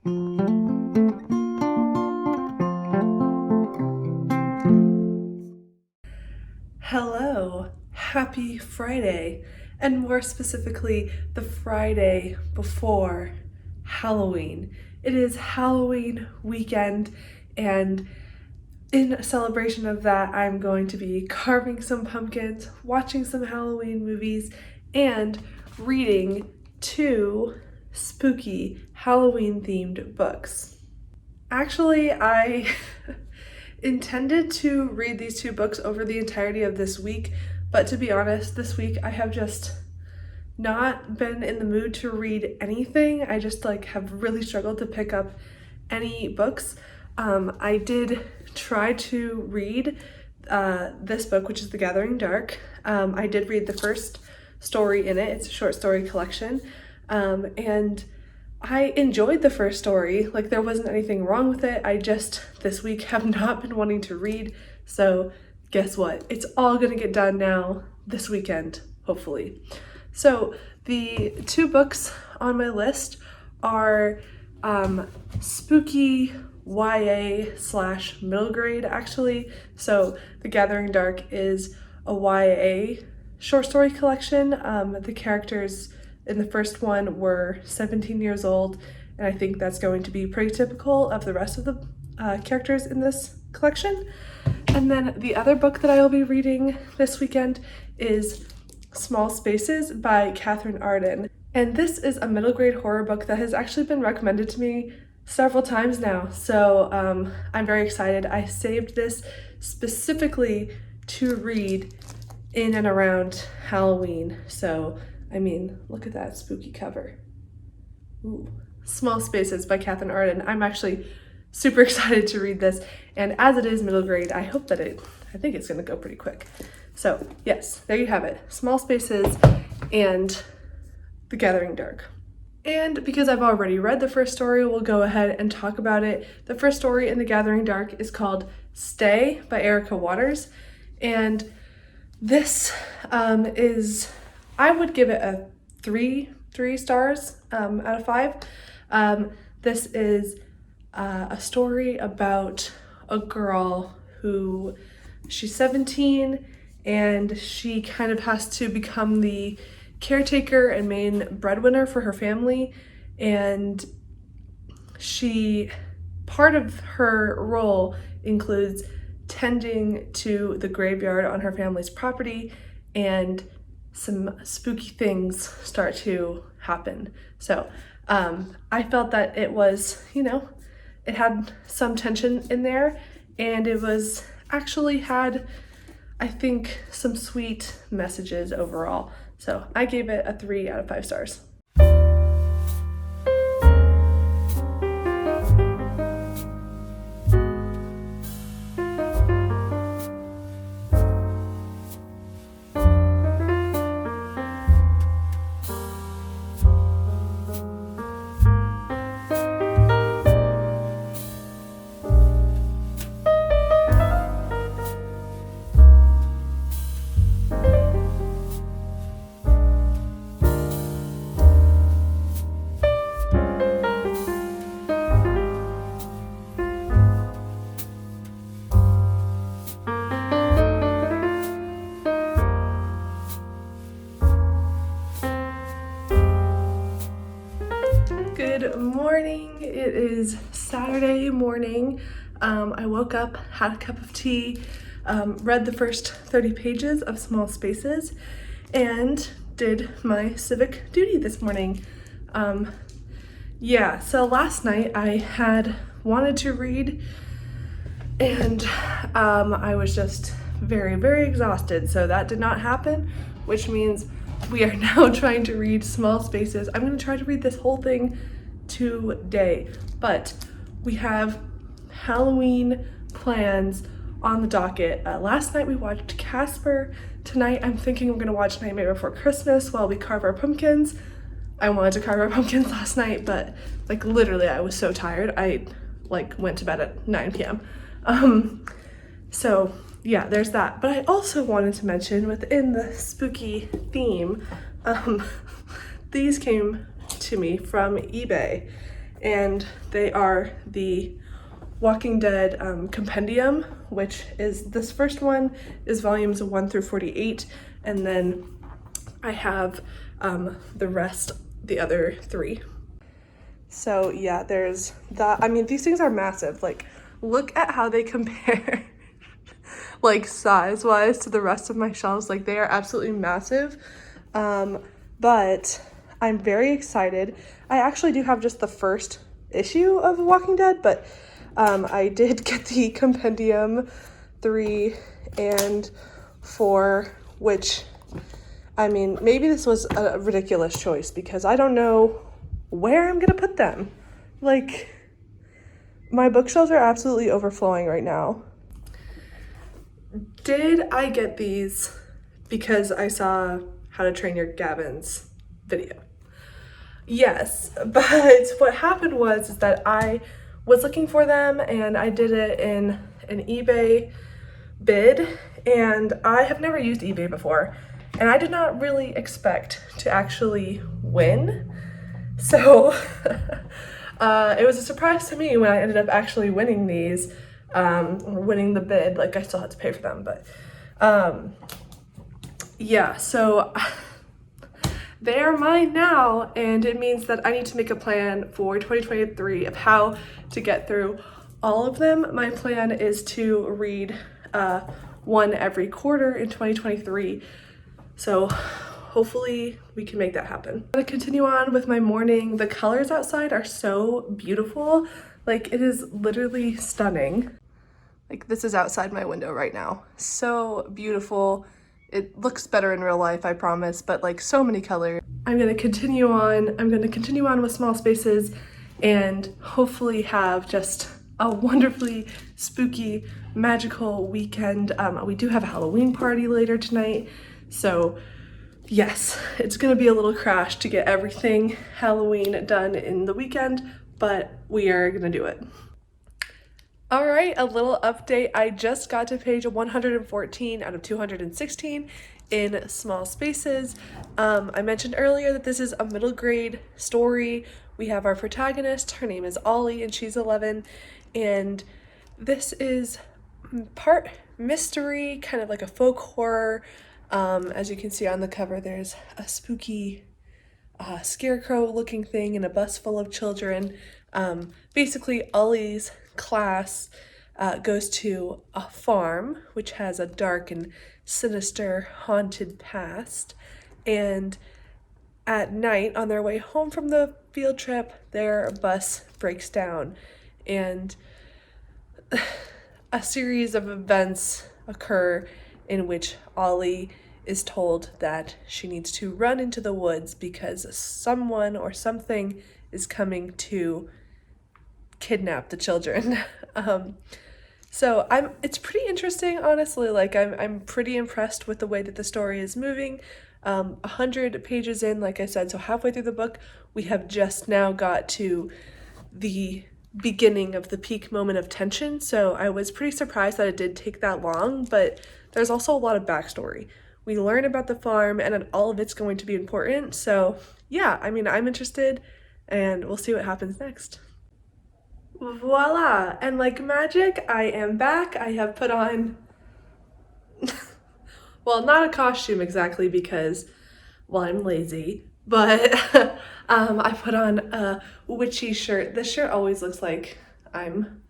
Hello, happy Friday, and more specifically, the Friday before Halloween. It is Halloween weekend, and in celebration of that, I'm going to be carving some pumpkins, watching some Halloween movies, and reading 2 spooky Halloween themed books. Actually, I intended to read these 2 books over the entirety of this week, but to be honest, this week I have just not been in the mood to read anything. I just have really struggled to pick up any books. I did try to read this book, which is The Gathering Dark. I did read the first story in it. It's a short story collection, and I enjoyed the first story. There wasn't anything wrong with it. I just this week have not been wanting to read, so guess what? It's all gonna get done now this weekend, hopefully. So the 2 books on my list are spooky YA/middle grade, actually. So The Gathering Dark is a YA short story collection. The characters in the first one were 17 years old, and I think that's going to be pretty typical of the rest of the characters in this collection. And then the other book that I will be reading this weekend is Small Spaces by Katherine Arden. And this is a middle grade horror book that has actually been recommended to me several times now, so I'm very excited. I saved this specifically to read in and around Halloween, so I mean, look at that spooky cover. Ooh. Small Spaces by Katherine Arden. I'm actually super excited to read this, and as it is middle grade, I hope that I think it's gonna go pretty quick. So yes, there you have it. Small Spaces and The Gathering Dark. And because I've already read the first story, we'll go ahead and talk about it. The first story in The Gathering Dark is called Stay by Erica Waters, and this is, I would give it a 3 stars out of 5. This is a story about a girl who, she's 17 and she kind of has to become the caretaker and main breadwinner for her family, and part of her role includes tending to the graveyard on her family's property, and some spooky things start to happen. So I felt that it was, it had some tension in there, and it was actually had, I think, some sweet messages overall. So I gave it a 3 out of 5 stars. Good morning. It is Saturday morning. I woke up, had a cup of tea, read the first 30 pages of Small Spaces, and did my civic duty this morning. So last night I had wanted to read, and I was just very, very exhausted, so that did not happen, which means we are now trying to read Small Spaces. I'm going to try to read this whole thing today, but we have Halloween plans on the docket. Last night we watched Casper. Tonight I'm thinking we're going to watch Nightmare Before Christmas while we carve our pumpkins. I wanted to carve our pumpkins last night, but literally I was so tired. I went to bed at 9 p.m. So yeah, there's that. But I also wanted to mention, within the spooky theme, these came to me from eBay, and they are the Walking Dead compendium, which is, this first one is volumes 1 through 48, and then I have the rest, the other 3. So yeah, there's that. I mean, these things are massive. Like, look at how they compare like size-wise to the rest of my shelves. Like, they are absolutely massive. But I'm very excited. I actually do have just the first issue of Walking Dead, but I did get the compendium 3 and 4, which, I mean, maybe this was a ridiculous choice because I don't know where I'm gonna put them. Like, my bookshelves are absolutely overflowing right now. Did I get these because I saw How to Train Your Gavin's video? Yes, but what happened was is that I was looking for them and I did it in an eBay bid, and I have never used eBay before and I did not really expect to actually win. So it was a surprise to me when I ended up actually winning these, winning the bid. Like, I still had to pay for them, but yeah, so they are mine now, and it means that I need to make a plan for 2023 of how to get through all of them. My plan is to read one every quarter in 2023, so hopefully we can make that happen. I'm gonna continue on with my morning. The colors outside are so beautiful. Like, it is literally stunning. Like, this is outside my window right now. So beautiful. It looks better in real life, I promise, but like, so many colors. I'm gonna continue on with Small Spaces and hopefully have just a wonderfully spooky, magical weekend. We do have a Halloween party later tonight, so yes, it's gonna be a little crash to get everything Halloween done in the weekend, but we are gonna do it. All right, a little update. I just got to page 114 out of 216 in Small Spaces. I mentioned earlier that this is a middle grade story. We have our protagonist, her name is Ollie, and she's 11, and this is part mystery, kind of like a folk horror. As you can see on the cover, there's a spooky scarecrow looking thing and a bus full of children. Basically, Ollie's class goes to a farm which has a dark and sinister haunted past, and at night on their way home from the field trip, their bus breaks down and a series of events occur in which Ollie is told that she needs to run into the woods because someone or something is coming to kidnap the children. So it's pretty interesting, honestly. Like, I'm pretty impressed with the way that the story is moving. 100 pages in, like I said, so halfway through the book, we have just now got to the beginning of the peak moment of tension. So I was pretty surprised that it did take that long, but there's also a lot of backstory. We learn about the farm and all of it's going to be important. So yeah, I mean, I'm interested and we'll see what happens next. Voila! And like magic, I am back. I have put on, well, not a costume exactly because, well, I'm lazy, but I put on a witchy shirt. This shirt always looks like I'm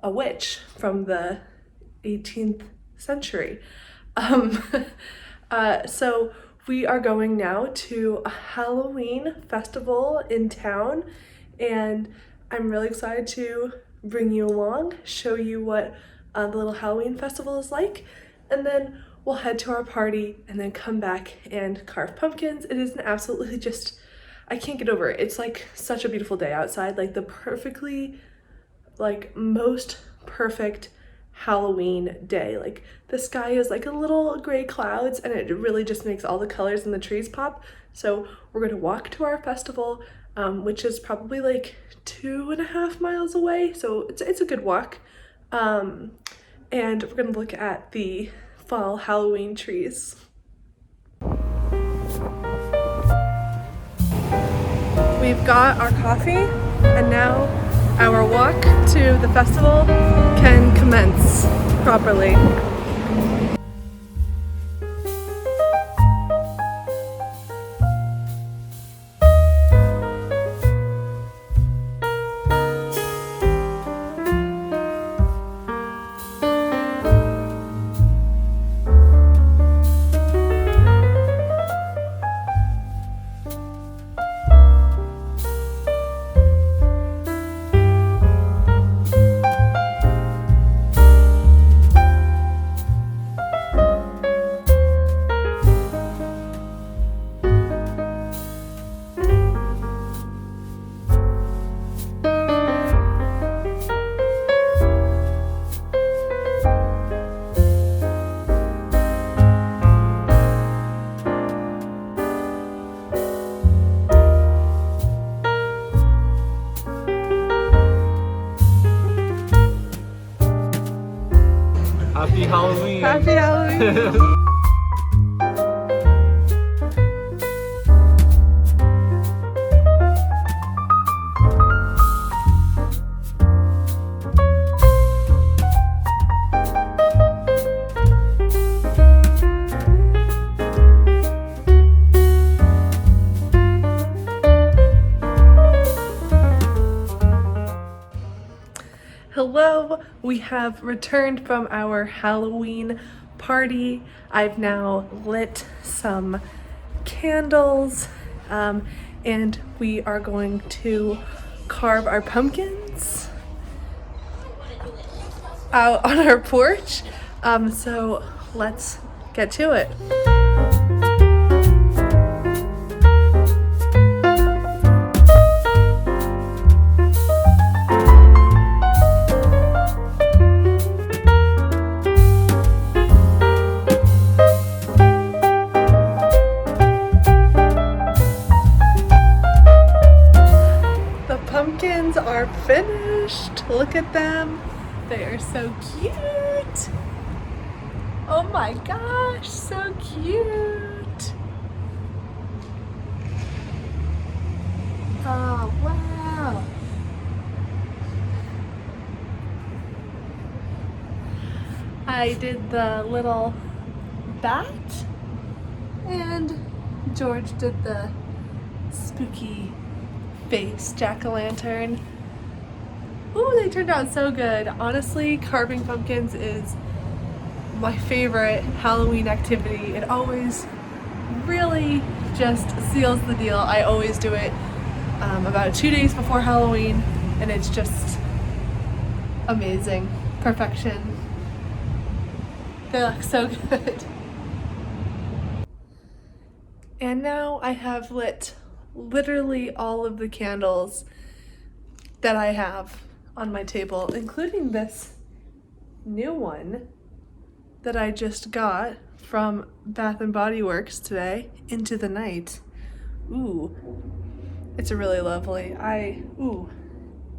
a witch from the 18th century. So we are going now to a Halloween festival in town, and I'm really excited to bring you along, show you what the little Halloween festival is like, and then we'll head to our party and then come back and carve pumpkins. It is an absolutely just, I can't get over it. It's like such a beautiful day outside, like the perfectly, like most perfect Halloween day. Like, the sky is like a little gray clouds and it really just makes all the colors in the trees pop. So we're gonna walk to our festival, which is probably like 2.5 miles away, so it's a good walk, and we're gonna look at the fall Halloween trees. We've got our coffee And now our walk to the festival can commence properly. Happy Halloween! Happy Halloween! Hello, we have returned from our Halloween party. I've now lit some candles and we are going to carve our pumpkins out on our porch. So let's get to it. Pumpkins are finished. Look at them. They are so cute. Oh my gosh, so cute. Oh, wow. I did the little bat and George did the spooky face jack-o'-lantern. Ooh, they turned out so good. Honestly, carving pumpkins is my favorite Halloween activity. It always really just seals the deal. I always do it about 2 days before Halloween, and it's just amazing. Perfection. They look so good. And now I have lit literally all of the candles that I have on my table, including this new one that I just got from Bath & Body Works today, Into the Night. Ooh, it's really lovely.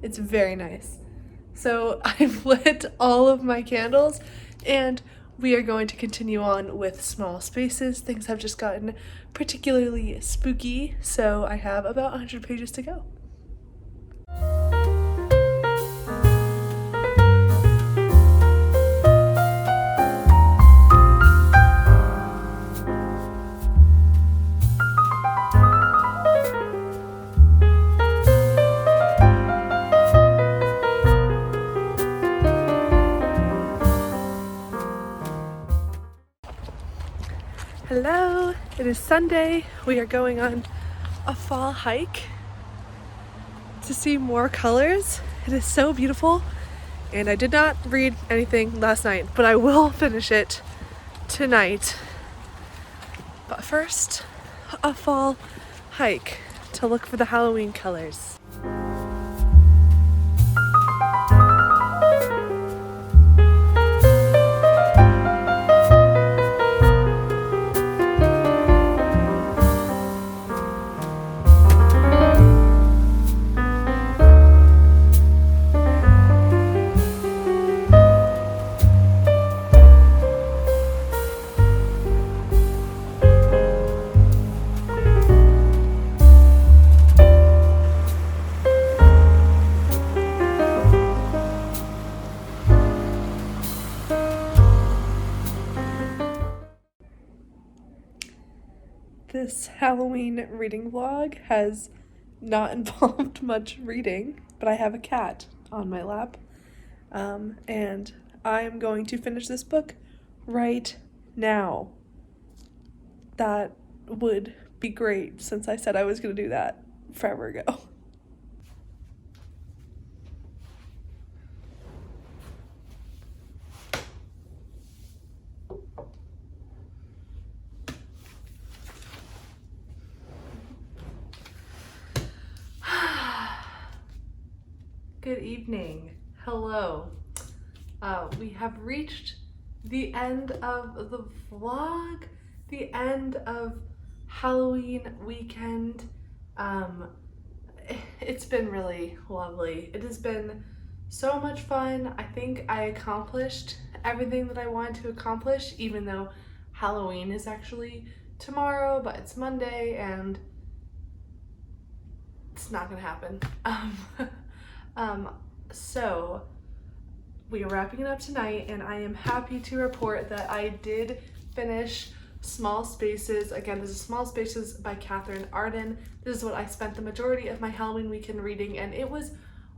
It's very nice. So I've lit all of my candles and we are going to continue on with small spaces. Things have just gotten particularly spooky, so I have about 100 pages to go. Hello, it is Sunday. We are going on a fall hike to see more colors. It is so beautiful, and I did not read anything last night, but I will finish it tonight. But first, a fall hike to look for the Halloween colors. This Halloween reading vlog has not involved much reading, but I have a cat on my lap, and I'm going to finish this book right now. That would be great since I said I was going to do that forever ago. Good evening. Hello. We have reached the end of the vlog, the end of Halloween weekend. It's been really lovely. It has been so much fun. I think I accomplished everything that I wanted to accomplish, even though Halloween is actually tomorrow, but it's Monday and it's not gonna happen. So we are wrapping it up tonight, and I am happy to report that I did finish Small Spaces. Again, this is Small Spaces by Katherine Arden. This is what I spent the majority of my Halloween weekend reading, and it was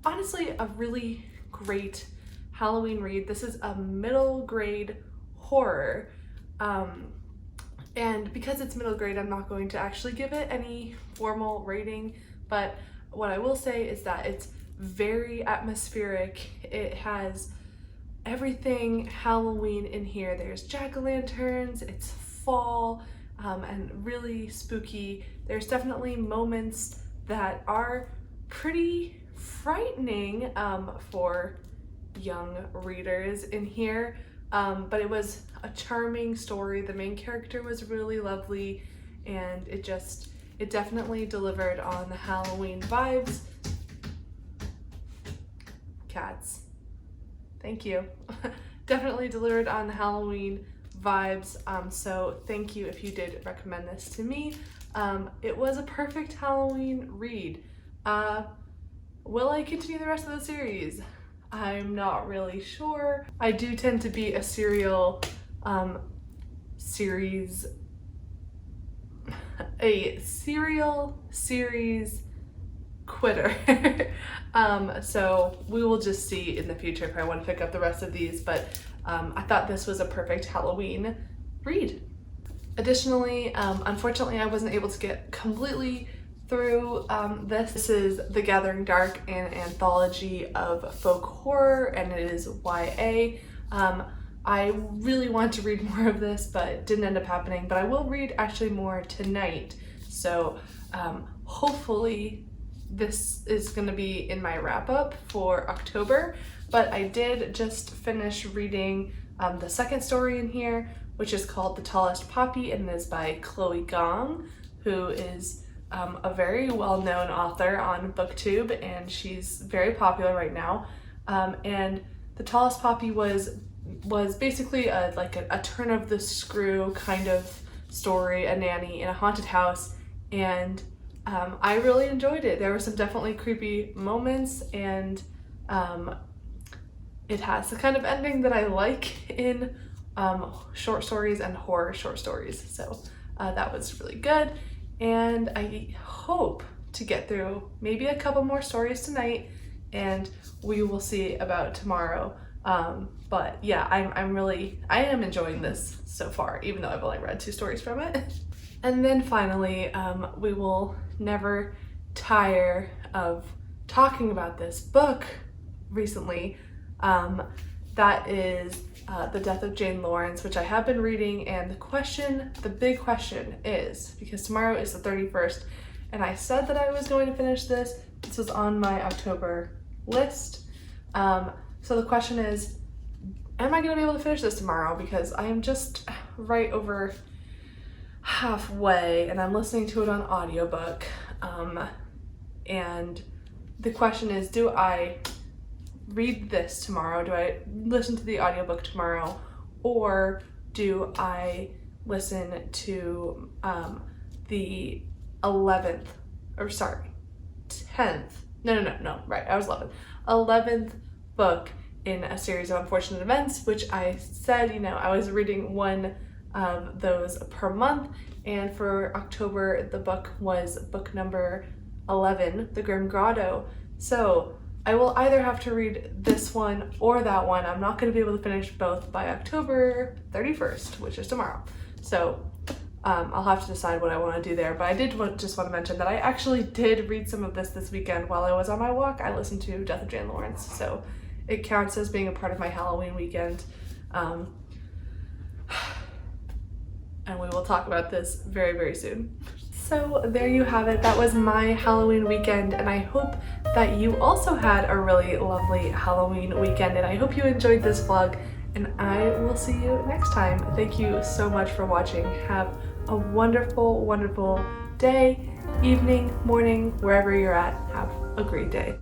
honestly a really great Halloween read. This is a middle grade horror, and because it's middle grade, I'm not going to actually give it any formal rating, but what I will say is that it's very atmospheric. It has everything Halloween in here. There's jack-o'-lanterns, it's fall, and really spooky. There's definitely moments that are pretty frightening to young readers in here, but it was a charming story. The main character was really lovely, and it definitely delivered on the Halloween vibes. Cats. Thank you. Definitely delivered on the Halloween vibes, so thank you if you did recommend this to me. It was a perfect Halloween read. Will I continue the rest of the series? I'm not really sure. I do tend to be a serial series quitter. So we will just see in the future if I want to pick up the rest of these, but I thought this was a perfect Halloween read. Additionally, unfortunately I wasn't able to get completely through this. This is The Gathering Dark, an anthology of folk horror, and it is YA. I really want to read more of this, but it didn't end up happening, but I will read actually more tonight. So hopefully this is going to be in my wrap-up for October, but I did just finish reading the second story in here, which is called The Tallest Poppy, and it is by Chloe Gong, who is a very well-known author on BookTube, and she's very popular right now. And The Tallest Poppy was basically a turn of the screw kind of story, a nanny in a haunted house, and I really enjoyed it. There were some definitely creepy moments, and it has the kind of ending that I like in short stories and horror short stories. So that was really good, and I hope to get through maybe a couple more stories tonight, and we will see about tomorrow. But yeah, I am enjoying this so far, even though I've only read 2 stories from it. And then finally, we will never tire of talking about this book recently. That is The Death of Jane Lawrence, which I have been reading, and the big question is, because tomorrow is the 31st, and I said that I was going to finish this. This was on my October list. So the question is, am I going to be able to finish this tomorrow? Because I am just right over halfway, and I'm listening to it on audiobook. And the question is, do I read this tomorrow? Do I listen to the audiobook tomorrow? Or do I listen to the 10th, right, I was 11th book in a series of unfortunate events, which I said, I was reading one of those per month. And for October, the book was book number 11, The Grim Grotto. So I will either have to read this one or that one. I'm not going to be able to finish both by October 31st, which is tomorrow. So I'll have to decide what I want to do there. But I did just want to mention that I actually did read some of this weekend while I was on my walk. I listened to Death of Jane Lawrence, so it counts as being a part of my Halloween weekend. And we will talk about this very, very soon. So there you have it. That was my Halloween weekend, and I hope that you also had a really lovely Halloween weekend, and I hope you enjoyed this vlog, and I will see you next time. Thank you so much for watching. Have a wonderful, wonderful day, evening, morning, wherever you're at. Have a great day.